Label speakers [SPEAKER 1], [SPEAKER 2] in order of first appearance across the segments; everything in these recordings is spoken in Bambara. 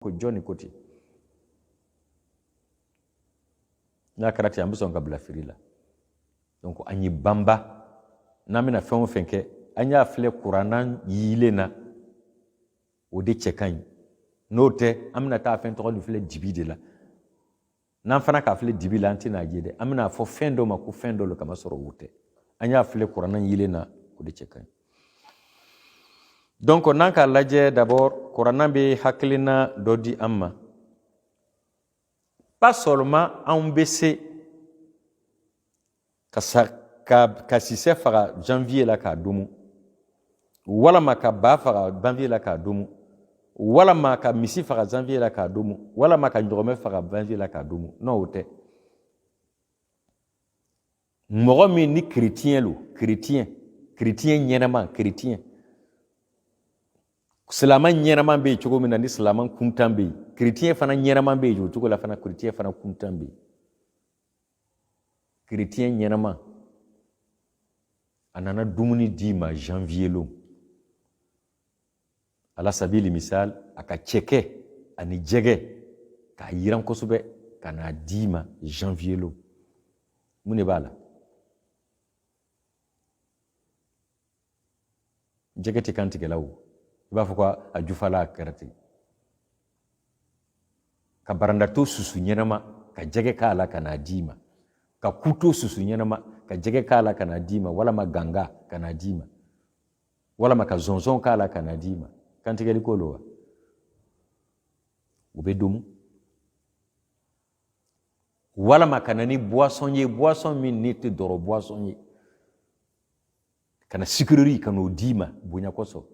[SPEAKER 1] ko jɔnni ko ten n'a kɛra ten an bɛ sɔn ka bila firi la donc an y'i banba n'an bɛna fɛn o fɛn kɛ an y'a filɛ kuranna yilen na o de cɛ ka ɲi n'o tɛ an bɛna taa fɛn tɔgɔ de filɛ dibi de la n'an fana k'a filɛ dibi la an tɛna ye dɛ an bɛna fɔ fɛn dɔ ma ko fɛn dɔ le kama sɔrɔ o tɛ an y'a filɛ kuranna yilen na o de cɛ ka ɲi donc n'an k'a lajɛ d'abord kuranna bɛ hakilina dɔ di an ma pas seulement anw bɛ se ka sisɛ faga janvier la k'a domu walama ka ba faga janvier la k'a domu walama ka misi faga janvier la k'a domu walama ka ɲɔgɔmɛ faga janvier la k'a domu non o tɛ mɔgɔ min ni chrétien lo chrétien ɲɛnama chrétien silamɛ ɲɛnama bɛ yen cogo min na ni silamɛ kuntan bɛ yen chrétien fana ɲɛnama bɛ yen o cogo la fana chrétien fana kuntan bɛ yen chrétien ɲɛnama a nana dumuni d'i ma janvier lo ala sabili misal a ka cɛkɛ ani jɛgɛ k'a yiran kosɛbɛ ka n'a d'i ma janvier lo mun de b'a la jɛgɛ tɛ kan tigɛla o i b'a fɔ ko a jufala a kɛra ten ka barandato susu ɲɛnama ka jɛgɛ k'a la ka n'a d'i ma ka kuto susu ɲɛnama ka jɛgɛ k'a la ka n'a d'i ma walama ganga ka n'a d'i ma walama ka zɔnzɔn k'a la ka n'a d'i ma kantigɛli ko lo wa o bɛ domu walama ka na ni boisson ye boisson min ne tɛ dɔrɔ boisson ye ka na sucrerie ka n'o d'i ma bonya kosɔn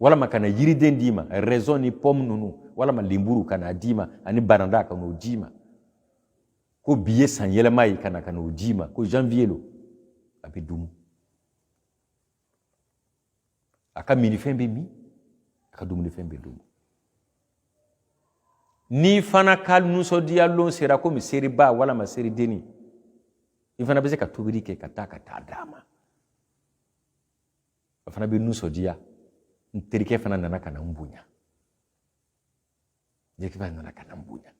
[SPEAKER 1] walama ka na yiriden d'i ma raison ni pomme ninnu walama lenburu ka n'a d'i ma ani bananda ka n'o d'i ma ko bi ye san yɛlɛma ye ka n'o d'i ma ko janvier lo a bɛ domu a ka minifɛn bɛ min a ka dumunifɛn bɛ domu ni fana ka nisɔndiyalon sera komi seriba walama seridenni i fana bɛ se ka tobili kɛ ka taa d'a ma a fana bɛ nisɔndiya n terikɛ fana nana ka na n bonya terikɛ fana nana ka na n bonya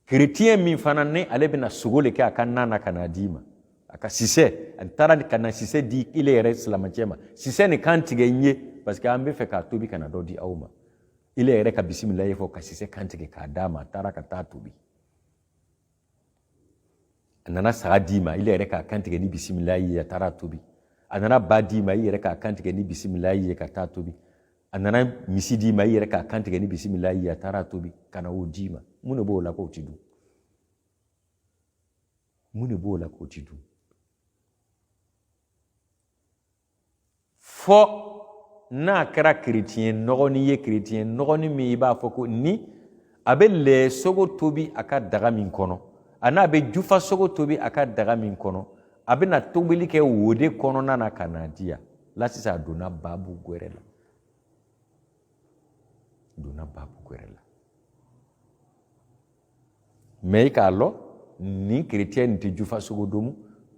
[SPEAKER 1] chrétien min fana ne ale bɛna sogo le kɛ a ka nan na ka n'a d'i ma a ka sisɛ a taara ka na sisɛ di ile yɛrɛ silamɛcɛ ma sisɛ nin kan tigɛ n ye parce que an bɛ fɛ k'a tobi ka na dɔ di aw ma ile yɛrɛ ka bisimila ye fɔ ka sisɛ kan tigɛ k'a d'a ma a taara ka taa tobi a nana saga d'i ma ile yɛrɛ k'a kan tigɛ ni bisimila ye a taara tobi a nana ba d'i ma i yɛrɛ k'a kan tigɛ ni bisimila ye ka taa tobi a nana misi d'i ma i yɛrɛ k'a kan tigɛ ni bisimila ye a taara tobi ka na o d'i ma mun de b'o la k'o ti dun mun de b'o la k'o ti dun fɔ n'a kɛra chrétien nɔgɔnin ye chrétien nɔgɔnin min i b'a fɔ ko ni a bɛ lɛsogo tobi a ka daga min kɔnɔ a n'a bɛ jufa sogo tobi a ka daga min kɔnɔ a bɛna tobili kɛ o de kɔnɔna na ka n'a di yan la sisan a donna baabu wɛrɛ la mais i k'a lɔ ni chrétien nin tɛ jufa sogo domu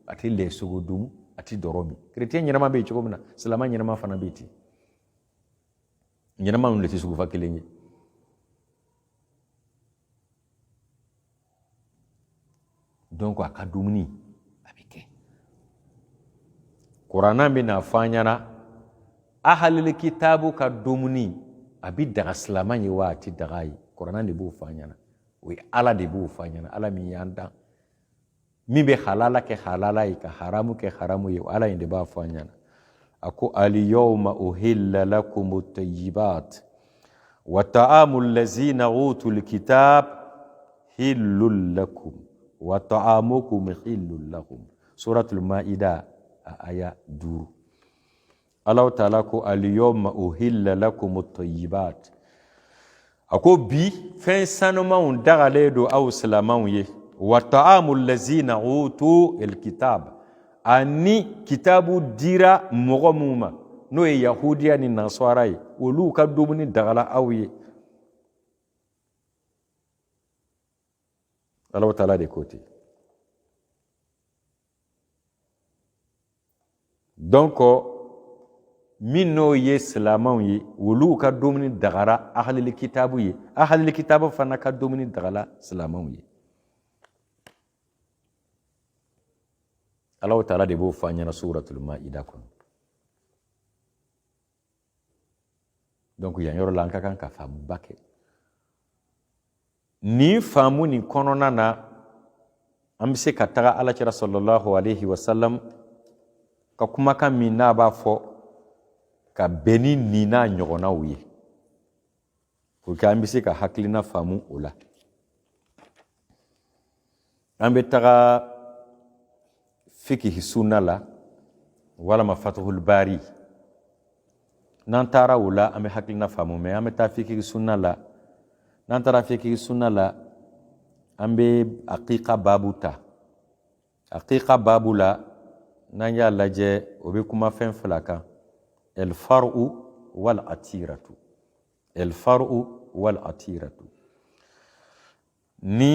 [SPEAKER 1] a tɛ lɛsogo domu a tɛ dɔrɔ min chrétien ɲɛnama bɛ yen cogo min na silamɛ ɲɛnama fana bɛ yen ten ɲɛnama ninnu de tɛ sugufa kelen ye donc a ka dumuni a bɛ kɛ kuranna bɛna fɔ an ɲɛna ahalil kitabu ka dumuni a bɛ daga silamɛ ye wa a tɛ daga ye kuranna de b'o fɔ an ɲɛna o ye ala de b'o fɔ an ɲɛna ala min y'an dan min bɛ halala kɛ halala ye ka haramu kɛ haramu ye ala in de b'a fɔ an ɲɛna a ko aliyawma uhilla lakum at-tayyibat wa ta'amul lazina utul kitab hillul lakum wa ta'amukum hillul lahum suratul maida aya 5 Allah ta'ala ko aliyawma uhilla lakum at-tayyibat a ko bi fɛn sanumanw dagalen don aw silamɛw ye wa ta'amul lazina utul kitab ani kitabu dira mɔgɔ minnu ma n'o ye yahudiya ni nasara ye olu ka dumuni dagala aw ye Allah ta'ala de ko ten donc min n'o ye silamanw ye olu ka dumuni dagara ahlil kitabu ye ahlil kitabu fana ka dumuni dagala silamanw ye Allah ta'ala de b'o fɔ an ɲɛna suratul maida kɔnɔ donc yan yɔrɔ la an ka kan ka faamuba kɛ nin faamu nin kɔnɔna na an bɛ se ka taga alakira sallallahu alaihi wasallam ka kumakan min n'a b'a fɔ ka bɛn ni nin n'a ɲɔgɔnnaw ye pour que an bɛ se ka hakilina faamu o la an bɛ taga fikihi sunna la walama fatahul bari n'an taara o la an bɛ hakilina faamu mais an bɛ taa fikihi sunna la n'an taara fikihi sunna la an bɛ aqiqa babu ta aqiqa babu la n'an y'a lajɛ o bɛ kuma fɛn fila kan el far'u wal atiratu el far'u wal atiratu ni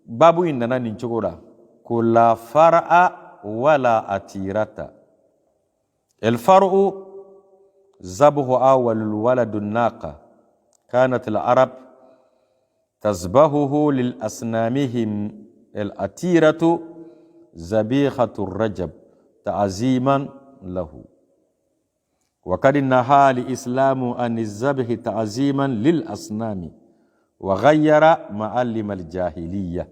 [SPEAKER 1] babu in nana nin cogo la ko la far'a wala atirata el far'u zabhuha wal waladu naqa kanat al arab تزبهه للأصنامهم الأتيرة زبيخة الرجب تعظيما له وقد نهى الإسلام عن الذبح تعظيما للأصنام وغير معالم الجاهلية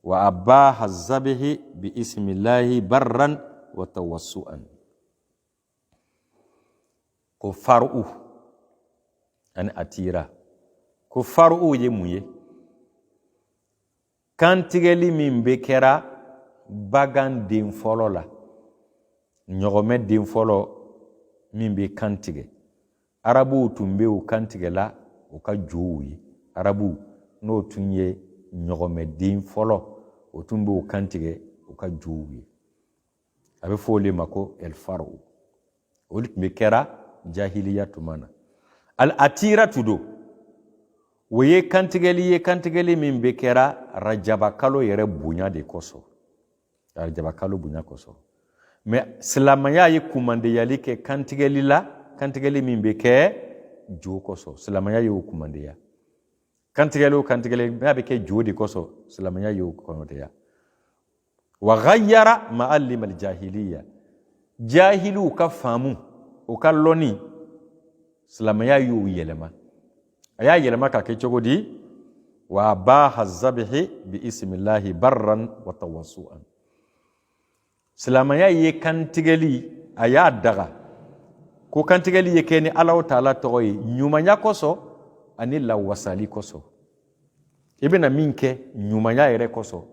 [SPEAKER 1] وأباح الذبح باسم الله برا وتوسعا كفروا أن أتيرا ko faru ye mun ye kantigɛli min bɛ kɛra bagan den fɔlɔ la ɲɔgɔmɛ den fɔlɔ min bɛ kantigɛ arabuw tun bɛ o kantigɛla o ka jow ye arabuw n'o tun ye ɲɔgɔmɛ den fɔlɔ o tun bɛ o kantigɛ o ka jow ye a bɛ fɔ o de ma ko el faru o tun bɛ kɛra jahiliya tuma na al atira tudo o ye kantigɛli min bɛ kɛra rajaba kalo yɛrɛ bonya de kosɔn rajaba kalo bonya kosɔn mais silamɛya ye kumandeyali kɛ kantigɛli la kantigɛli min bɛ kɛ jo kosɔn silamɛya ye o kumandeya kantigɛli o kantigɛli n'a bɛ kɛ jo de kosɔn silamɛya ye o kumandeya wa ghayyara ma'alim al-jahiliya jahiliw ka faamu o ka lɔnni silamɛya y'o yɛlɛma a y'a yɛlɛma ka kɛ cogo di wa abaha zabihi bi ismillahi barran wa tawassu'an silamɛya ye kantigɛli a y'a daga ko kantigɛli ye kɛ ni Alahu Taala tɔgɔ ye ɲumanya kosɔn ani lawasali kosɔn i bɛna min kɛ ɲumanya yɛrɛ kosɔn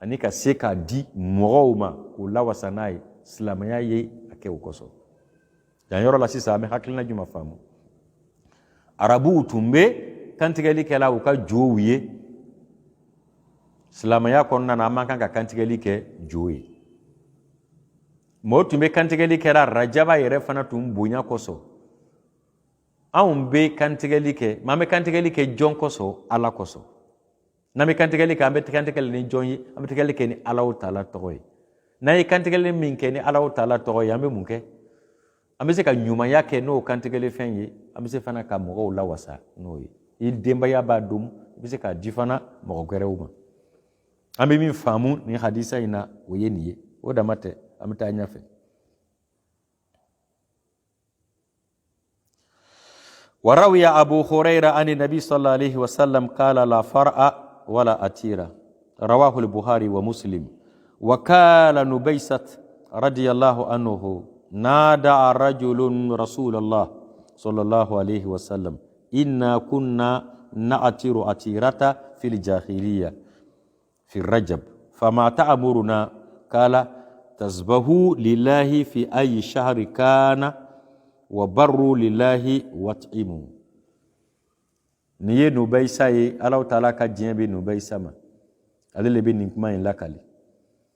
[SPEAKER 1] ani ka se k'a di mɔgɔw ma k'o lawasa n'a ye silamɛya ye a kɛ o kosɔn yan yɔrɔ la sisan an bɛ hakilina jumɛn faamu arabuw tun bɛ kantigɛli kɛla u ka jow ye silamɛya kɔnɔna na an man kan ka kantigɛli kɛ jo ye mɔgɔw tun bɛ kantigɛli kɛra rajaba yɛrɛ fana tun bonya kosɔn anw bɛ kantigɛli kɛ mais an bɛ kantigɛli kɛ jɔn kosɔn ala kosɔn n'an bɛ kantigɛli kɛ an bɛ kantigɛli ni jɔn ye an bɛ kantigɛli kɛ ni Alahu Taala tɔgɔ ye n'an ye kantigɛli min kɛ ni Alahu Taala tɔgɔ ye an bɛ mun kɛ an bɛ se ka ɲumanya kɛ n'o kantigɛli fɛn ye an bɛ se fana ka mɔgɔw lawasa n'o ye i denbaya b'a dom i bɛ se k'a di fana mɔgɔ gɛrɛw ma an bɛ min faamu ni hadisa in na o ye nin ye o dama tɛ an bɛ taa ɲɛfɛ وروي أبو هريرة عن النبي صلى الله عليه وسلم قال لا فرع ولا أتيرة رواه البخاري ومسلم وقال نبيسة رضي الله عنه نادى رجل رسول الله صلى الله عليه وسلم إنا كنا نأتير أتيرة في الجاهلية في الرجب فما تأمرنا قال تذبحوا لله في أي شهر كان وبروا لله واتعموا نيه نبيسا الله تعالى كجين بي نبيسا ما ale le bɛ nin kuma in lakali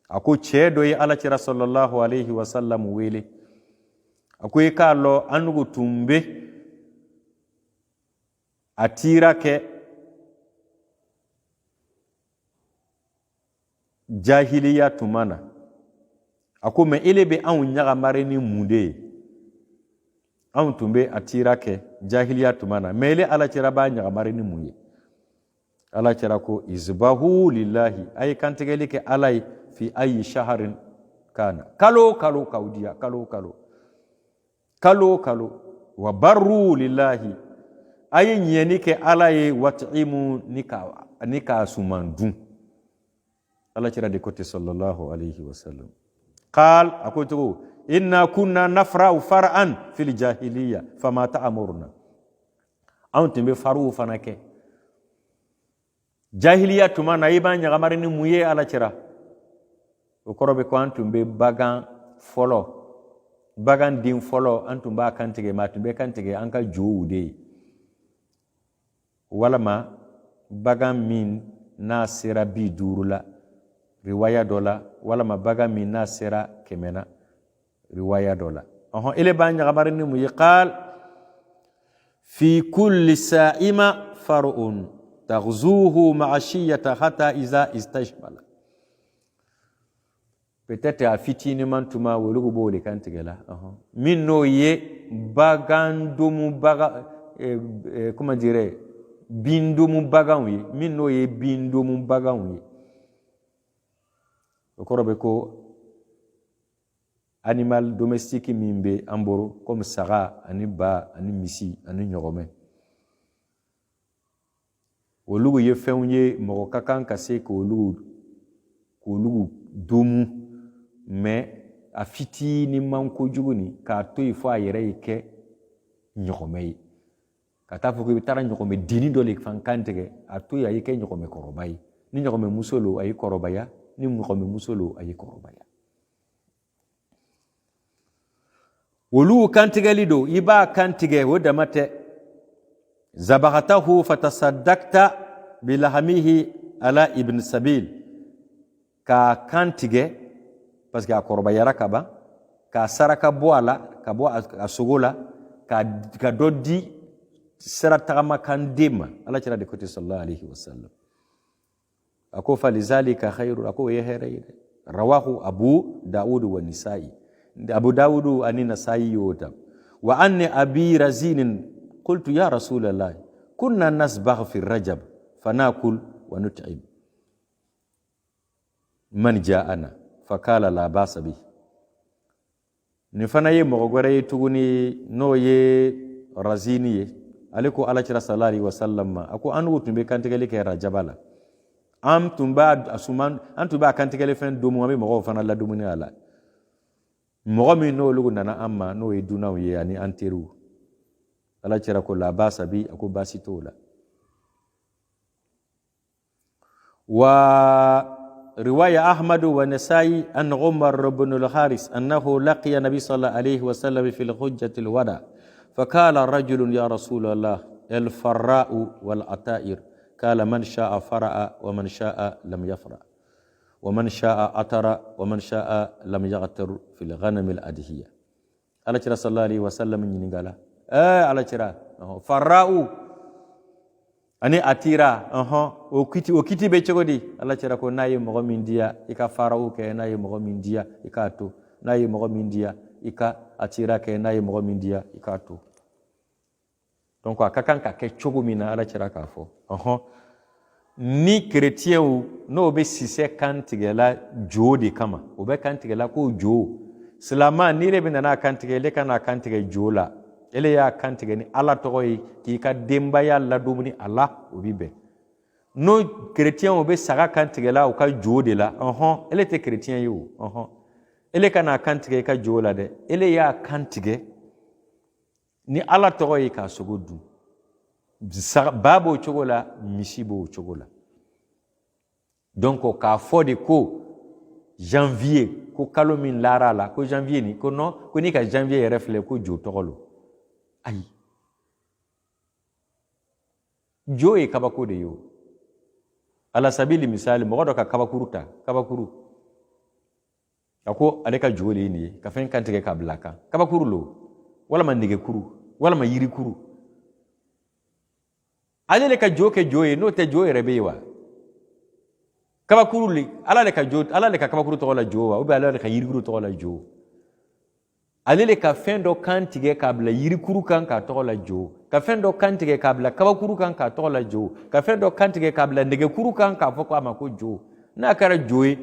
[SPEAKER 1] a ko cɛ dɔ ye alakira sallallahu alaihi wasallam wele a ko i k'a lɔ an nugu tun bɛ a tira kɛ jahiliya tuma na a ko mɛ ele bɛ anw ɲagamari ni mun de ye an tun bɛ a tira kɛ jahiliya tuma na mais ile ala cira b'a ɲagamari ni mun ye ala cira ko izbahu lillahi a ye kantigɛli kɛ ala ye fi ayi shaharin kana kalo k'aw diya kalo wa barru lillahi a ye ɲɛni kɛ ala ye wat'imu ni k'a suman dun ala cira de ko ten sallallahu alayhi wa sallam qal a ko cogo inna kunna nafra'u far'an fil jahiliya fama ta'muruna an tun bɛ faruw fana kɛ jahiliya tuma na i b'a ɲagamari ni mun ye ala cira o kɔrɔ bɛ ko an tun bɛ bagan den fɔlɔ an tun b'a kantigɛ mais a tun bɛ kantigɛ an ka jow de ye walama bagan min n'a sera 50 la riwaya dɔ la walama bagan min n'a sera 100 na riwaya dɔ la ele b'a ɲagamari ni mun ye qal fi kulli sa'ima far'un taghzuhu ma'ashiyata hatta iza istashbala peut-être a fitini man tuma wolugu bo le kantigɛ la min n'o ye bagan domu bagan comment dirais bindomu baganw ye min n'o ye bindomu baganw ye o kɔrɔ bɛ ko animal domestique min bɛ an bolo comme saga ani ba ani misi ani ɲɔgɔmɛ olugu ye fɛnw ye mɔgɔ ka kan ka se k'olugu domu mais a fitini man kojugu ni k'a to yen fo a yɛrɛ ye kɛ ɲɔgɔmɛ ye ka taa fɔ ko i bɛ taara ɲɔgɔmɛ deni dɔ le fan kantigɛ a to yen a y'i kɛ ɲɔgɔmɛ kɔrɔba ye ni ɲɔgɔmɛ muso lo a ye kɔrɔbaya ni ɲɔgɔmɛ muso lo a ye kɔrɔbaya olu kantigɛli do i b'a kantigɛ o dama tɛ zabagatahu fatasaddaqta bilahamihi ala ibn sabil k'a kantigɛ parce que a kɔrɔbayara ka ban k'a saraka bɔ a la ka bɔ a sogo la ka dɔ di sira tagamakan den ma ala cira de ko ten sallallahu alayhi wa sallam a ko falizalika khairu a ko o ye hɛrɛ ye dɛ rawahu abu dawud wa nisa'i abu dawud ani nasa'i y'o ta wa anni abi razinin qultu ya rasulallah kunna nasbagh fi rajab fanakul wa nut'im man ja'ana fakala la basa bi ni fana ye mɔgɔ wɛrɛ ye tuguni n'o ye razini ye ale ko ala cira sallallahu alaihi wasallam ma a ko an tun bɛ kantigɛli kɛ rajaba la an tun b'a kantigɛli fɛn domu an bɛ mɔgɔw fana ladumuni a la mɔgɔ min n'olu nana an ma n'o ye dunanw ye ani an teriw ala cira ko la basa bi a ko baasi t'o la wa رواية أحمد ونسائي أن عمر بن الحارث أنه لقي النبي صلى الله عليه وسلم في الحجة الوداع فقال رجل يا رسول الله الفراء والعتائر قال من شاء فرأ ومن شاء لم يفرأ ومن شاء أتر ومن شاء لم يغتر في الغنم الأدهية على صلى الله عليه وسلم ينقال على فراء ani atira o kiti be chogodi Allah cira ko nayi mogo min dia ika farao ke nayi mogo min dia ika to nayi mogo min dia ika atira ke nayi mogo min dia ika to donc akakan ka ke chogo mina Allah cira ka fo ni chrétien ou no be sise kantigela jodi kama o be kantigela ko jo silama ni re bina kantigele kana kantige jola ele ya kantigɛ ni ala tɔgɔ ye k'i ka denbaya ladumuni a la o bi bɛn n'o chrétien o bɛ saga kantigɛla o ka jo de la ele tɛ chrétien ye o ele kana kantigɛ i ka jo la dɛ ele y'a kantigɛ ni ala tɔgɔ ye k'a sogo dun ba b'o cogo la misi b'o cogo la donc k'a fɔ de ko janvier ko kalo min lara la ko janvier ni ko non ko ni ka janvier yɛrɛ filɛ ko jo tɔgɔ lo ayi jo ye kabako de yo ala sabili misali mɔgɔ dɔ ka kabakuru ta kabakuru a ko ale ka jo le ni ye ka fɛn kantigɛ ka bila kan kabakuru lo walama negekuru walama yirikuru ale le ka jo kɛ jo ye n'o tɛ jo yɛrɛ bɛ ye wa kabakuru le ala le ka kabakuru tɔgɔ la jo wa ou bien ala le ka yirikuru tɔgɔ la jo ale le ka fɛn dɔ kan tigɛ k'a bila yirikuru kan k'a tɔgɔ la jo, ka fɛn dɔ kan tigɛ k'a bila kabakuru kan k'a tɔgɔ la jo, ka fɛn dɔ kan tigɛ k'a bila nɛgɛkuru kan k'a fɔ ko a ma ko jo. N'a kɛra jo ye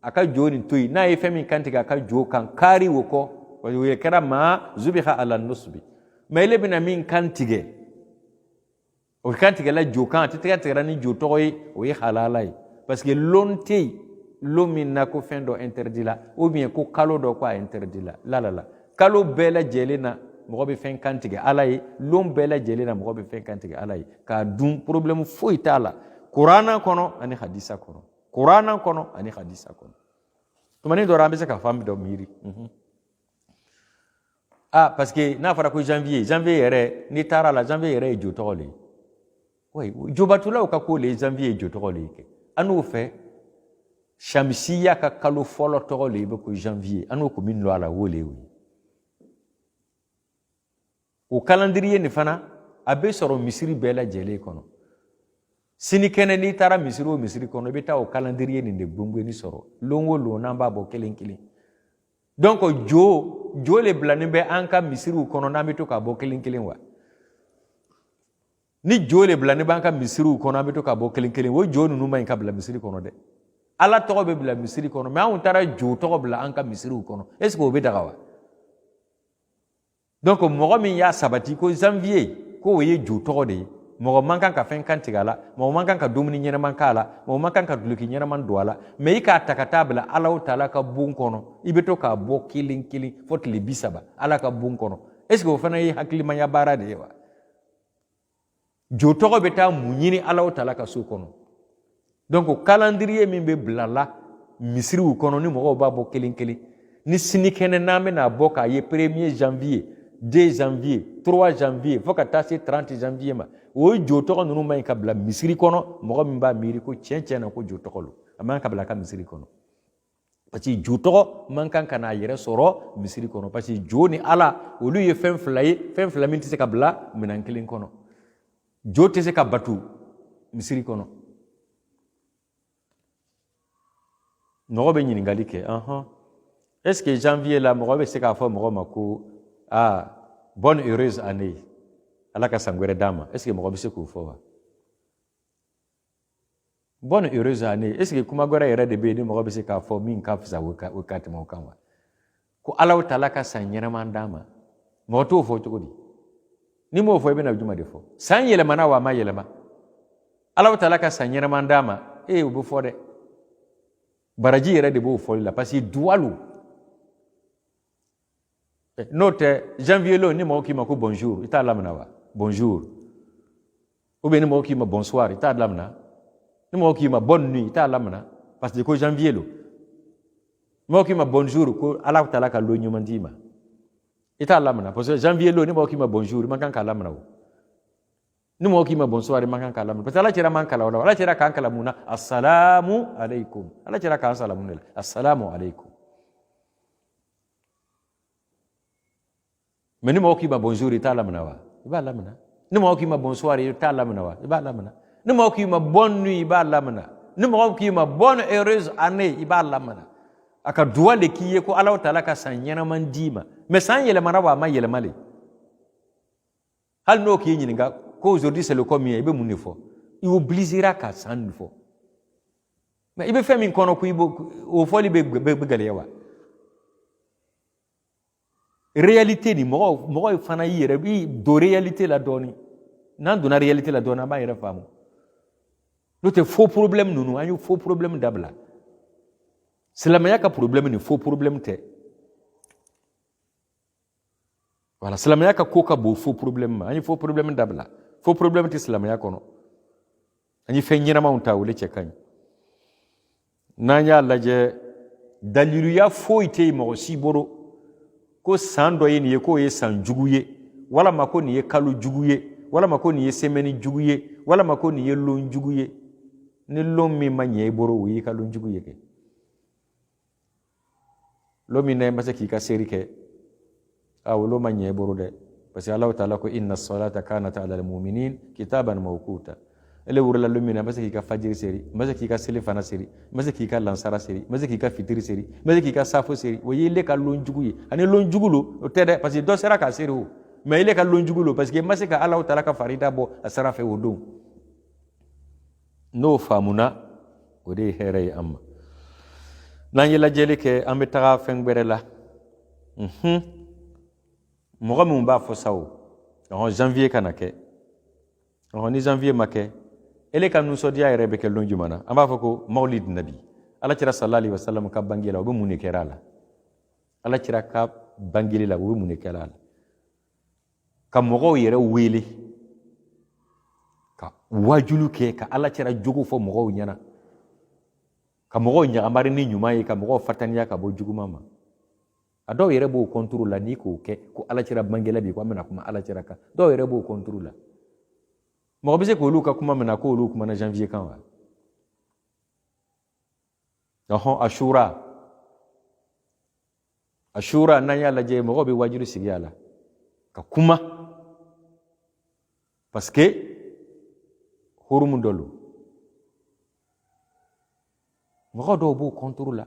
[SPEAKER 1] a ka jo nin to yen, n'a ye fɛn min kan tigɛ a ka jo kan kari o kɔ, o ye kɛra ma zubiha ala nusbi. Mais ele bɛna min kan tigɛ, o kan tigɛ la jo kan, a tɛ tigɛra ni jo tɔgɔ ye, o ye halala ye. Parce que lon tɛ yen, lon min na ko fɛn dɔ interdit la, ou bien ko kalo dɔ ko a interdit la. La. Kalo bɛɛ lajɛlen na mɔgɔ bɛ fɛn kan tigɛ ala ye, lon bɛɛ lajɛlen na mɔgɔ bɛ fɛn kan tigɛ ala ye. K'a dun problème foyi t'a la. Kurana kɔnɔ ani hadisa kɔnɔ. Kurana kɔnɔ ani hadisa kɔnɔ. Tumani dɔ an bɛ se ka faamu dɔ miiri. Parce que n'a fɔra ko janvier yɛrɛ n'i taara la janvier yɛrɛ ye jo tɔgɔ le ye. Oui, jobatulaw ka ko le janvier ye jo tɔgɔ le ye kɛ. An n'o fɛ Shamsiya ka kalo fɔlɔ tɔgɔ le ye ko janvier. An n'o ko min lɔ a la o le ye. O calendrier nin fana a bɛ sɔrɔ misiri bɛɛ lajɛlen kɔnɔ. Sini kɛnɛ n'i taara misiri o misiri kɔnɔ i bɛ taa o calendrier nin de gbongoni sɔrɔ. Lon o lon n'an b'a bɔ kelen kelen. Donc jo le bilanen bɛ an ka misiriw kɔnɔ n'an bɛ to k'a bɔ kelen kelen wa. Ni jo le bilanen bɛ an ka misiriw kɔnɔ an bɛ to k'a bɔ kelen kelen, o jo ninnu ma ɲi ka bila misiri kɔnɔ dɛ. Ala tɔgɔ bɛ bila misiri kɔnɔ, mais anw taara jo tɔgɔ bila an ka misiriw kɔnɔ. Est-ce que o bɛ daga wa? Donc mɔgɔ min y'a sabati ko janvier ko o ye jo tɔgɔ de ye. Mɔgɔ man kan ka fɛn kan tigɛ a la, mɔgɔ man kan ka dumuni ɲɛnaman k'a la, mɔgɔ man kan ka duloki ɲɛnaman don a la, mais i k'a ta ka taa bila Alahu Taala ka bon kɔnɔ, i bɛ to k'a bɔ kelen kelen fo tile 30 Ala ka bon kɔnɔ. Est-ce que o fana ye hakilimaya baara de ye wa? Jo tɔgɔ bɛ taa mun ɲini Alahu Taala ka so kɔnɔ. Donc o calendrier min bɛ bila la misiriw kɔnɔ ni mɔgɔw b'a bɔ kelen kelen, ni sini kɛnɛ n'an bɛna bɔ k'a ye 1er janvier 2 janvier 3 janvier fo ka taa se 30 janvier ma, o jo tɔgɔ ninnu ma ɲi ka bila misiri kɔnɔ. Mɔgɔ min b'a miiri ko tiɲɛ na ko jo tɔgɔ lo, a man ka bila a ka misiri kɔnɔ. Parce que jo tɔgɔ man kan ka n'a yɛrɛ sɔrɔ misiri kɔnɔ. Parce que jo ni ala olu ye fɛn fila ye, fɛn fila min tɛ se ka bila minɛn kelen kɔnɔ. Jo tɛ se ka batu misiri kɔnɔ. Mɔgɔ bɛ ɲininkali kɛ, est-ce que janvier la mɔgɔ bɛ se k'a fɔ mɔgɔ ma ko bonne heureuse année, ala ka san wɛrɛ d'a ma? Est-ce que mɔgɔ bɛ se k'o fɔ wa? Bonne heureuse année, est-ce que kuma wɛrɛ yɛrɛ de bɛ yen ni mɔgɔ bɛ se k'a fɔ min ka fisa o ka tɛmɛ o kan wa? Ko Alahu Taala ka san ɲɛnaman d'a ma, mɔgɔ t'o fɔ cogo di? Ni m'o fɔ i bɛna juma de fɔ? San yɛlɛmana wa a ma yɛlɛma? Alahu Taala ka san ɲɛnaman d'a ma, o bɛ fɔ dɛ. Baraji yɛrɛ de b'o fɔli la parce que duwa lo. N'o tɛ janvier lo ni mɔgɔ k'i ma ko bonjour i t'a lamɛna wa? Bonjour. Ou bien ni mɔgɔ k'i ma bonsoir i t'a lamɛna? Ni mɔgɔ k'i ma bonne nuit i t'a lamɛna? Parce que ko janvier lo. Mɔgɔ k'i ma bonjour ko Alahu Taala ka lo ɲuman d'i ma i t'a lamɛna? Parce que janvier lo ni mɔgɔ k'i ma bonjour i man kan k'a lamɛna o. Ni mɔgɔ k'i ma bonsoir i man kan k'a lamɛna. Parce que Ala cɛla man kala o la. Ala cɛla k'an kala mun na? Assalamu alaikum. Ala cɛla k'an salamu ne la. Assalamu alaikum. Mais ni mɔgɔ k'i ma bonjour i t'a lamɛna wa? I b'a lamɛna. Ni mɔgɔ k'i ma bonsoir i t'a lamɛna wa? I b'a lamɛna. Ni mɔgɔ k'i ma bonne nuit i b'a lamɛna. Ni mɔgɔ k'i ma bonne heureuse année i b'a lamɛna. A ka duwa le k'i ye ko Alahu Taala ka san ɲɛnaman d'i ma. Mais san yɛlɛmana wa a ma yɛlɛma le? Hali n'o k'i ɲininka ko aujourd'hui c'est le combien i bɛ mun de fɔ? I obligera ka san nin fɔ. Mais i bɛ fɛn min kɔnɔ ko o fɔli bɛ gɛlɛya wa? Réalité ni mɔgɔ fana y'i yɛrɛ i don réalité la dɔɔni. N'an donna réalité la dɔɔni an b'a yɛrɛ faamu. N'o tɛ faux problème ninnu an ye faux problème dabila. Silamɛya ka problème ni faux problème tɛ. Voilà, silamɛya ka ko ka bon faux problème ma. An ye faux problème dabila. Faux problème tɛ silamɛya kɔnɔ. An ye fɛn ɲɛnamaw ta o le cɛ ka ɲi. N'an y'a lajɛ daliluya foyi tɛ yen mɔgɔ si bolo ko san dɔ ye nin ye k'o ye san jugu ye, walama ko nin ye kalo jugu ye, walama ko nin ye semaine jugu ye, walama ko nin ye lon jugu ye. Ni lon min ma ɲɛ i bolo o y'i ka lon jugu ye kɛ. Lon min na i ma se k'i ka seri kɛ, o lon ma ɲɛ i bolo dɛ. Parce que Alahu Taala ko inna salata kanat ala al-mu'minin kitaban mawquta. ele wurla lumina mase k'i ka fajiri seri mase k'i ka seli fana seri mase k'i ka lansara seri mase k'i ka fitiri seri mase k'i ka safo seri o yile ka lonjugu ye ani lonjugu lo o tɛ dɛ parce que dɔ sera ka seri o mais ile ka lonjugu lo parce que mase ka Allahu taala ka farida bɔ a sara fɛ o don n'o faamuna o de ye hɛrɛ ye an ma n'an ye lajɛli kɛ an bɛ taga fɛn gbɛrɛ la mɔgɔ min b'a fɔ sa o janvier kana kɛ ni janvier ma kɛ ele ka nusɔdiya yɛrɛ bɛ kɛ lon jumɛn na an b'a fɔ ko mawlid nabi alakira sallallahu alaihi wasallam ka bangeli la o bɛ mun de kɛra a la alakira ka bangeli la o bɛ mun de kɛra a la ka mɔgɔw yɛrɛ wele ka wajulu kɛ ka alakira jogo fɔ mɔgɔw ɲɛna ka mɔgɔw ɲagamari ni ɲuman ye ka mɔgɔw fataniya ka bɔ juguman ma a dɔw yɛrɛ b'o contrôle la n'i k'o kɛ ko alakira bangela bi ko an bɛna kuma alakira kan dɔw yɛrɛ b'o contrôle la mɔgɔ bɛ se k'olu ka kuma minɛ k'olu kumana janvier kan wa ashura n'an y'a lajɛ mɔgɔw bɛ wajulu sigi a la ka kuma parce que hurumu dɔ lo mɔgɔ dɔw b'o contrôle la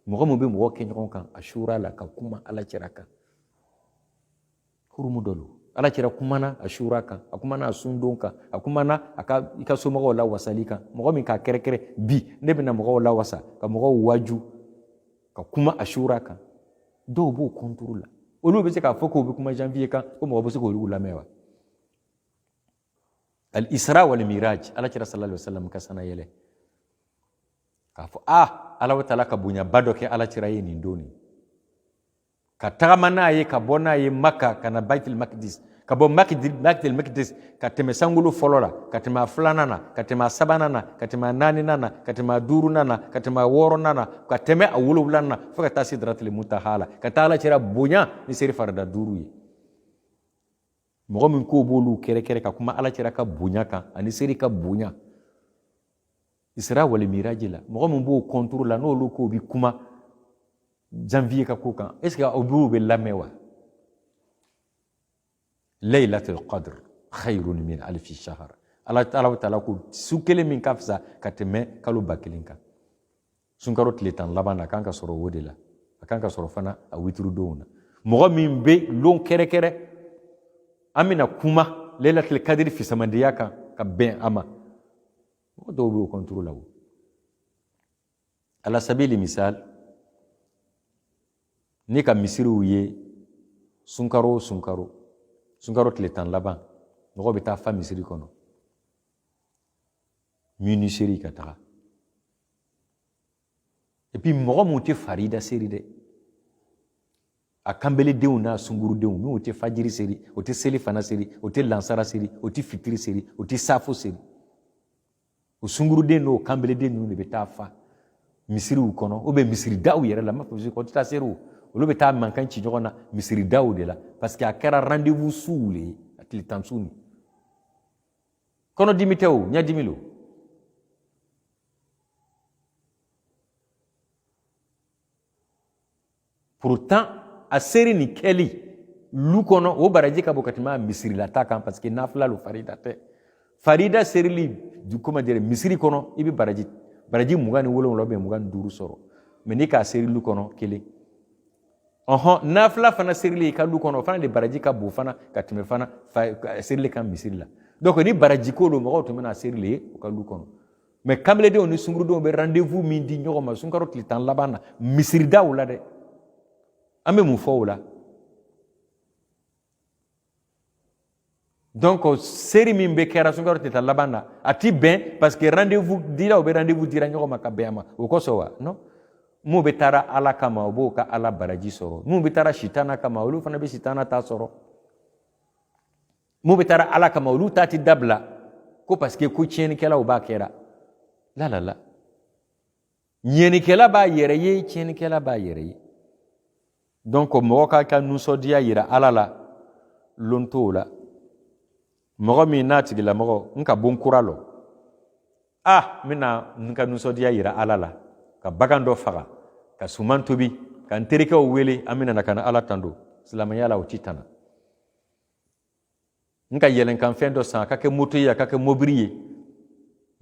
[SPEAKER 1] mɔgɔ min bɛ mɔgɔ kɛ ɲɔgɔn kan ashura la ka kuma alakira kan hurumu dɔ lo alakira kumana ashura kan a kumana a sundon kan a kumana i ka somɔgɔw la wasali kan mɔgɔ min k'a kɛrɛkɛrɛ bi ne bɛna mɔgɔw la wasa ka mɔgɔw waju ka kuma ashura kan dɔw b'o contrôle la olu bɛ se k'a fɔ k'o bɛ kuma janvier kan ko mɔgɔ bɛ se k'olu lamɛn wa al isra wal miraj alakira sallallahu alaihi wasallam ka sana yɛlɛ k'a fɔ Allahu taala ka bonyaba dɔ kɛ alakira ye nin don ka tagama n'a ye ka bɔ n'a ye Maka ka na Baitul Maqdis ka bɔ Baitul Maqdis ka tɛmɛ sankolo fɔlɔ la ka tɛmɛ a filanan na ka tɛmɛ a sabanan na ka tɛmɛ a naaninan na ka tɛmɛ a duurunan na ka tɛmɛ a wɔɔrɔnan na ka tɛmɛ a wolonwulanan na fo ka taa Sidratul Muntaha la ka taa alakira bonya ni seri farida 5 ye mɔgɔ min ko b'olu kɛrɛkɛrɛ ka kuma alakira ka bonya kan ani seri ka bonya Isra wal Miraj la mɔgɔ min b'o contrôle la n'olu ko bi kuma janvier ka ko kan est-ce que o b'u bɛ lamɛn wa Laylatul Qadr khayrun min alfi shahr Allahu taala ko su kelen min ka fisa ka tɛmɛ kalo 1000 kan sunkaro tile 10 laban na kan ka sɔrɔ o de la a kan ka sɔrɔ fana a witru donw na mɔgɔ min bɛ lon kɛrɛkɛrɛ an bɛna kuma Laylatul Qadr fisamandiya kan ka bɛn a ma mɔgɔ dɔw b'o contrôle la ala sabili misal ni ka misiriw ye sunkaro tile 10 laban mɔgɔ bɛ taa fa misiri kɔnɔ mini seri ka taga et puis mɔgɔ mun tɛ farida seri dɛ a kanbeledenw n'a sungurudenw min o tɛ fajiri seri o tɛ seli fana seri o tɛ lansara seri o tɛ fitiri seri o tɛ safo seri o sunguruden n'o kanbeleden ninnu de bɛ taa fa misiriw kɔnɔ ou bien misiri daw yɛrɛ la m'a fɔ ko tɛ taa seri o olu bɛ taa mankan ci ɲɔgɔn na misiri daw de la parce que a kɛra rendez-vous suw le ye a tile 10 su ni kɔnɔdimi tɛ o ɲɛdimi lo pourtant a seri ni kɛli lu kɔnɔ o baraji ka bɔ ka tɛmɛ a misirilata kan parce que nafila lo farida tɛ farida serili comment dire misiri kɔnɔ i bɛ baraji 27 ou bien 25 sɔrɔ mais ni k'a seri lu kɔnɔ kelen nafila fana serili i ka lu kɔnɔ o fana de baraji ka bon fana ka tɛmɛ fana serili kan misiri la donc ni baraji ko lo mɔgɔw tun bɛna a serili ye u ka lu kɔnɔ mais kanbeledenw ni sungurudenw bɛ rendez-vous min di ɲɔgɔn ma sunkaro tile 10 laban na misiri daw la dɛ an bɛ mun fɔ o la donc seri min bɛ kɛra sunkaro tile 10 laban na a ti bɛn parce que rendez-vous dilaw bɛ rendez-vous dira ɲɔgɔn ma ka bɛn a ma o kosɔn wa non mun bɛ taara ala kama o b'o ka ala baraji sɔrɔ mun bɛ taara sitana kama olu fana bɛ sitana ta sɔrɔ mun bɛ taara ala kama olu ta ti dabila ko parce que ko tiɲɛnikɛlaw b'a kɛra la ɲɛnikɛla b'a yɛrɛ ye tiɲɛnikɛla b'a yɛrɛ ye donc mɔgɔ ka nusɔdiya yira ala la lon t'o la mɔgɔ min n'a tigilamɔgɔ n ka bon kura lɔ n bɛna n ka nusɔdiya yira ala la ka bagan dɔ faga ka suman tobi ka n terikɛw wele an bɛna ka na ala tando silamɛya la o ti tana n ka yɛlɛnkanfɛn dɔ san a ka kɛ moto ye a ka kɛ mobili ye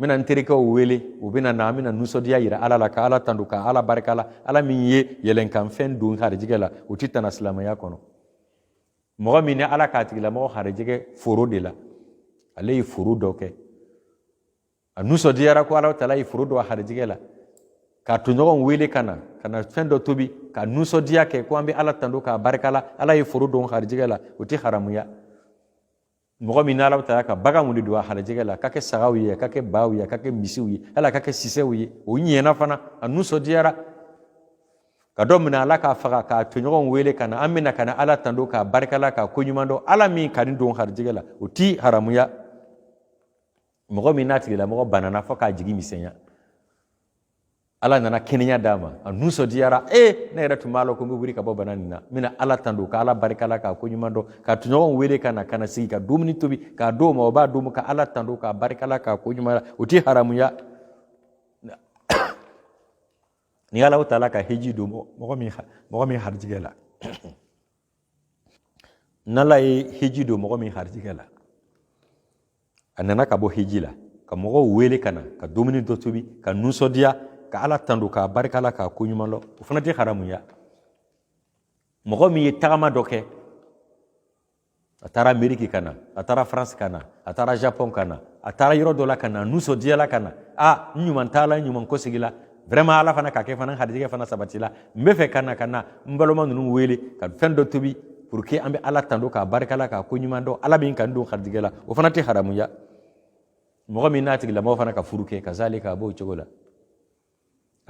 [SPEAKER 1] mina n terikɛw wele u bɛna na an bɛna nusɔdiya yira ala la ka ala tandu ka ala barika la ala min ye yɛlɛnkanfɛn don harijɛgɛ la o tɛ tana silamɛya kɔnɔ mɔgɔ min ni ala k'a tigilamɔgɔ harijɛgɛ foro de la ale ye foro dɔ kɛ a nusɔdiyara ko ala taala ye foro dɔ harijɛgɛ la k'a toɲɔgɔn wele ka na fɛn dɔ tobi ka nusɔdiya kɛ ko an bɛ ala tandu k'a barika la ala ye foro don harijɛgɛ la o tɛ haramuya mɔgɔ min n'ala taala ka baganw de don a harijɛgɛ la ka kɛ sagaw ye ka kɛ baw ye ka kɛ misiw ye ala ka kɛ sisɛw ye o ɲɛna fana a nusɔdiyara ka dɔ minɛ ala k'a faga k'a toɲɔgɔn wele ka na an bɛna ka na ala tandu k'a barika la k'a koɲuman dɔn ala min ka nin don harijɛgɛ la o tɛ haramuya mɔgɔ min n'a tigilamɔgɔ banana fɔ k'a jigi misɛnya ala nana kɛnɛya d'a ma a nusɔdiyara ne yɛrɛ tun b'a la ko n bɛ wuli ka bɔ bana nin na n bɛna ala tandu ka ala barika la k'a koɲuman dɔn ka toɲɔgɔn wele ka na sigi ka dumuni tobi k'a d'o ma o b'a d'o ma ka ala tandu k'a barika la k'a koɲuman dɔn o tɛ haramuya ni ala taala ka heji don mɔgɔ min harijɛgɛ la n'ala ye heji don mɔgɔ min harijɛgɛ la a nana ka bɔ heji la ka mɔgɔw wele ka na ka dumuni dɔ tobi ka nusɔdiya ka ala tandu k'a barika la k'a koɲuman dɔn o fana tɛ haramuya mɔgɔ min ye tagama dɔ kɛ a taara ameriki ka na a taara faransi ka na a taara japon ka na a taara yɔrɔ dɔ la ka na nusɔdiyala ka na n ɲuman t'a la n ɲuman kɔsegi la vraiment ala fana ka kɛ fana harijɛgɛ fana sabati la n bɛ fɛ ka na n balima ninnu wele ka fɛn dɔ tobi pour que an bɛ ala tandu k'a barika la k'a koɲuman dɔn ala min ka n don harijɛgɛ la o fana tɛ haramuya mɔgɔ min n'a tigilamɔgɔ fana ka furu kɛ kazali k'a b'o cogo la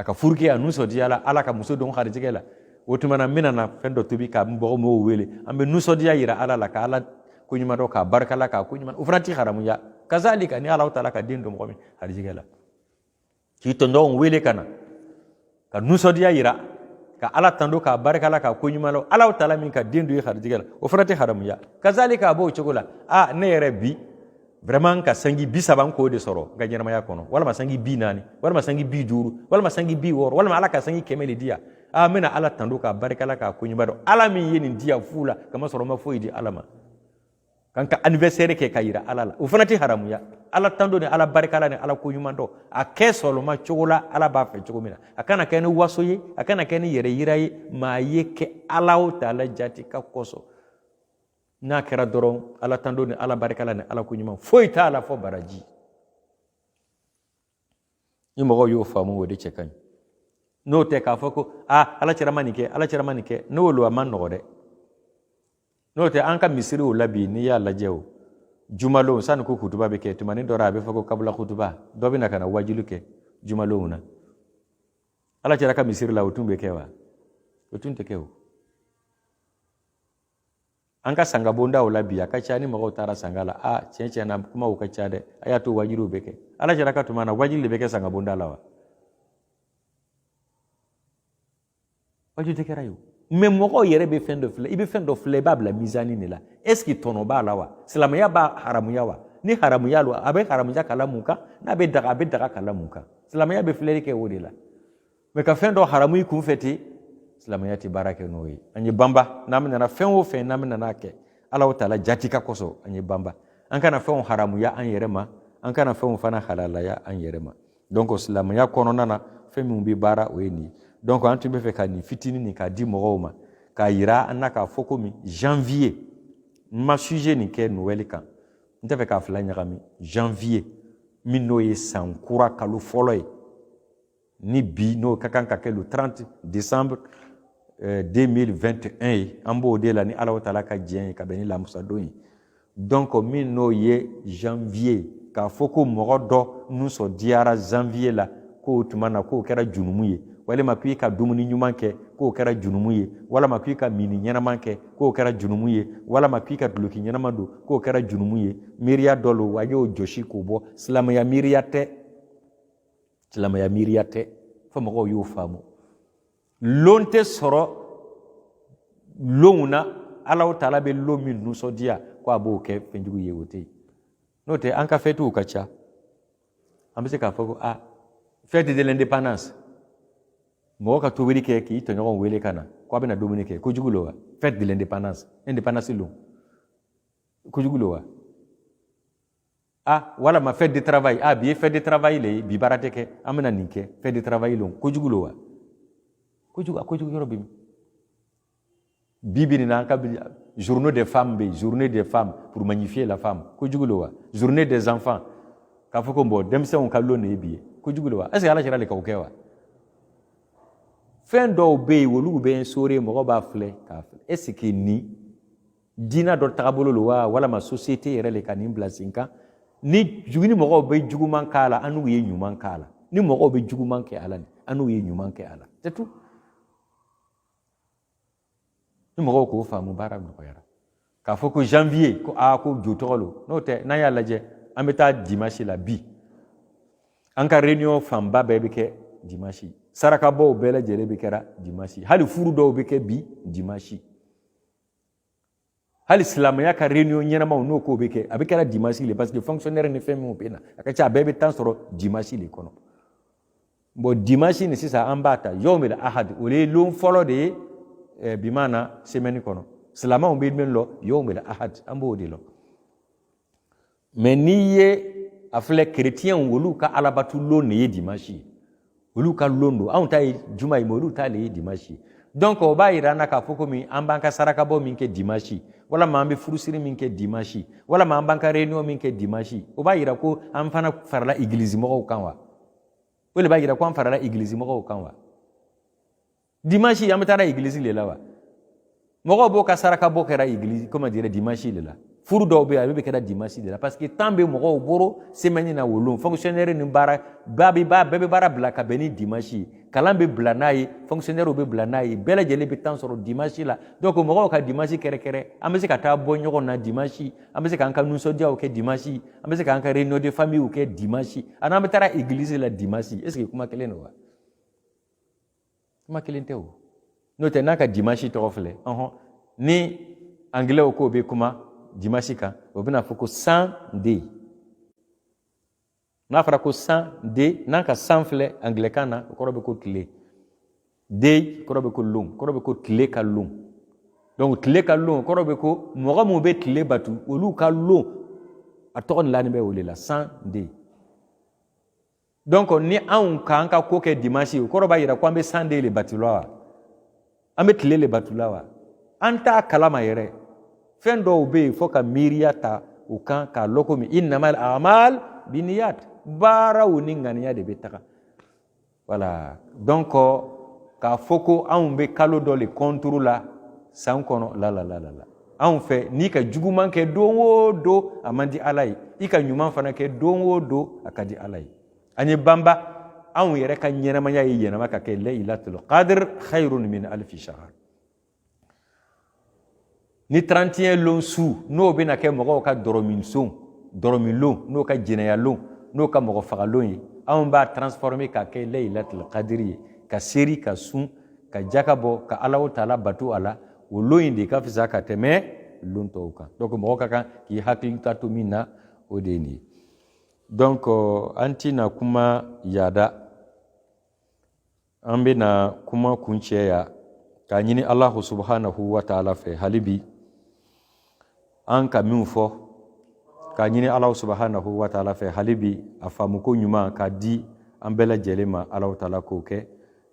[SPEAKER 1] a ka furu kɛ a nusɔdiya la ala ka muso don harijɛgɛ la o tuma na n bɛna na fɛn dɔ tobi ka mɔgɔ mɔgɔw wele an bɛ nusɔdiya yira ala la ka ala koɲuman dɔn k'a barika la k'a koɲuman o fana tɛ haramuya kazali ka ni ala taala ka den don mɔgɔ min harijɛgɛ la k'i tɔɲɔgɔn wele ka na ka nusɔdiya yira ka ala tandu k'a barika la k'a koɲuman dɔn ala taala min ka den don i harijɛgɛ la o fana tɛ haramuya kazali k'a b'o cogo la ne yɛrɛ bi vraiment ka sangi 30 ko de sɔrɔ n ka ɲɛnamaya kɔnɔ walima sangi 40 walima sangi 50 walima sangi 60 walima ala ka sangi 100 de di yan n bɛna ala tandu k'a barika la k'a koɲuman dɔn ala min ye nin di yan fu la kama sɔrɔ n ma foyi di ala ma kan ka anniversaire kɛ ka yira ala la o fana tɛ haramuya ala tandu ni ala barika la ni ala koɲuman dɔn a kɛ sɔlɔma cogo la ala b'a fɛ cogo min na a kana kɛ ni waso ye a kana kɛ ni yɛrɛ yira ye maa ye kɛ ala taala jati ka kɔsɔn n'a kɛra dɔrɔn ala tandu ni ala barika la ni ala koɲuman foyi t'a la fɔ baraji ni mɔgɔw y'o faamu o de cɛ ka ɲi n'o tɛ k'a fɔ ko ala cɛra ma nin kɛ ala cɛra ma nin kɛ n'o lo a ma nɔgɔ dɛ n'o tɛ an ka misiriw la bi n'i y'a lajɛ o jumalon sani ko kutuba bɛ kɛ tumani dɔ a bɛ fɔ ko kabula kutuba dɔ bɛ na ka na wajilu kɛ jumalonw na ala cɛra ka misiri la o tun bɛ kɛ wa o tun tɛ kɛ o an ka sanga bondaw la bi a ka ca ni mɔgɔw taara sanga la tiɲɛ na kumaw ka ca dɛ a y'a to wajiluw bɛ kɛ ala cɛra ka tuma na wajilu de bɛ kɛ sanga bonda la wa wajilu tɛ kɛra ye o mais mɔgɔw yɛrɛ bɛ fɛn dɔ filɛ i bɛ fɛn dɔ filɛ i b'a bila mizani de la est ce que tɔnɔ b'a la wa silamɛya b'a haramuya wa ni haramuya lo a bɛ haramuya kala mun kan n'a bɛ daga a bɛ daga kala mun kan silamɛya bɛ filɛli kɛ o de la mais ka fɛn dɔ haramu i kun fɛ ten silamɛya tɛ baara kɛ n'o ye an ye banba n'an nana fɛn o fɛn n'an nana kɛ ala taala jati ka kɔsɔn an ye banba an kana fɛnw haramuya an yɛrɛ ma an kana fɛnw fana halalaya an yɛrɛ ma donc silamɛya kɔnɔna na fɛn min bɛ baara o ye nin ye donc an tun bɛ fɛ ka nin fitinin nin k'a di mɔgɔw ma k'a yira an na k'a fɔ komi janvier n ma sujet nin kɛ Noël kan n tɛ fɛ k'a fila ɲagami janvier min n'o ye san kura kalo fɔlɔ ye ni bi n'o ka kan ka kɛ le 30 décembre 2021 ye an b'o de la ni ala taala ka diɲɛ ye ka bɛn ni lamusadon ye donc min n'o ye janvier k'a fɔ ko mɔgɔ dɔ nusɔdiyara janvier la k'o tuma na k'o kɛra junumu ye walima k'i ka dumuni ɲuman kɛ k'o kɛra junumu ye walima k'i ka mini ɲɛnaman kɛ k'o kɛra junumu ye walima k'i ka duloki ɲɛnaman don k'o kɛra junumu ye miiriya dɔ lo a y'o jɔsi k'o bɔ silamɛya miiriya tɛ fo mɔgɔw y'o faamu lon tɛ sɔrɔ lonw na ala taala bɛ lon min nusɔdiya ko a b'o kɛ fɛnjugu ye o tɛ yen n'o tɛ an ka fɛtiw ka ca an bɛ se k'a fɔ ko fête de l'indépendance mɔgɔ ka tobili kɛ k'i tɔɲɔgɔn wele ka na ko a bɛna dumuni kɛ kojugu lo wa fête de l'indépendance indépendance lo kojugu lo wa wala ma fête de travail bi fête de travail le bi barate ke amna ninke fête de travail long ko jugulo wa ko jugu yoro bi bibini na ka journée des femmes journée des femmes pour magnifier la femme ko jugulo wa journée des enfants ka foko mbo dem se on kallo ne bi ko jugulo wa est-ce ala jirale ka o kewa fen do be wolu be sore mo ba fle ka est-ce que ni dina do tabolo lo wa wala ma société yere le kanim blasinka ni jugini mo be juguman kala anu ye nyuman kala ni mo be juguman ke ala anu ye nyuman ke ala c'est tout ni mo ko famu barak no yara ka foko janvier ko ko jotolo no te na ya laje ameta dimanche la bi anka réunion famba be ke dimanche saraka bo bele jere be kera dimanche hali furu do be ke bi dimanche hali islamaya ka réunion nyana ma no ko be ke abikera dimanche le parce que fonctionnaire ne fait mon pena akacha bebe tan soro dimanche le kono bo dimanche ne sisa ambata yawmil ahad ole lon follow de bimana semaine kono islama on be men lo yawmil ahad ambo de lo mais niye afle chrétien wolu ka alabatu lo ne dimanche wolu ka londo on tay juma imolu ta le dimanche donc o ba irana ka foko mi ambanka saraka bo min ke dimanche wala mambe furusiri min ke dimanche wala mambanka réunion min ke dimanche o ba ira ko am fana farla église mo kanwa wala ba ira ko am farla église mo kanwa dimanche am tara église le lawa mo bo ka saraka bo kera église comment dire dimanche le la furu do be abi kera dimanche le la parce que tambe mo boro semaine na wolon fonctionnaire ni bara bebe bara blaka beni dimanche kalambe blanayi fonctionnaire be blanayi bela jele be tan soro dimanche la donc mo ka dimanche kere amese ka ta bo nyoko na dimanche amese ka anka nunso dia o ke dimanche amese ka anka réunion de famille o ke dimanche ana metara église la dimanche est-ce que kuma keleno wa kuma kelente o no te naka dimanche to ofle ni anglais o ko be kuma dimanche ka o bina foko Sunday na fara ko Sunday nanka sanfle anglais kana ko be ko tile day ko be ko lum ko be ko tile ka lum donc tile ka lum ko be ko mo be tile batu olu ka lum aton la ni be wolela Sunday donc ni an ka anka ko ke dimanche ko ba yira ko be Sunday le batulawa ambe tile le batulawa anta kalama yere fendo be foka miriata ukan ka lokomi innamal a'mal biniyat bara uningania de betaka voilà donc ka foko an be kalo do le contrôle la san kono la an fait ni ka juguman ke donwo do amandi alai ika nyuman fana ke donwo do akadi alai ani bamba an yere kan nyena manya yena maka ke laylatul qadr khairun min alf shahr ni 31 lon su no be na ke mo ka doromin lon no ka jinaya lon no ka mo fagalon yi an ba transformer ka ke laylatul qadri ka seri ka sun ka jakabo ka Allahu taala batu ala wolo inde ka fisa ka teme lon to ka donc mo ka kan ki hakilta to minna odeni donc antina kuma yada ambe na kuma kunce ya ka nyini Allah subhanahu wa ta'ala fe halibi an ka min fo ka nyini Allah subhanahu wa ta'ala fe halibi afamu ko nyuma ka di an bela jelema Allah ta'ala ko ke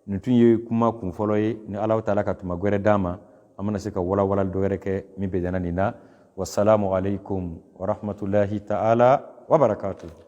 [SPEAKER 1] nitunye kuma kun folo ye ni Allah ta'ala ka tuma gwere dama amana se ka wala do were ke mi be dana nina wassalamu alaikum wa rahmatullahi ta'ala wa barakatuh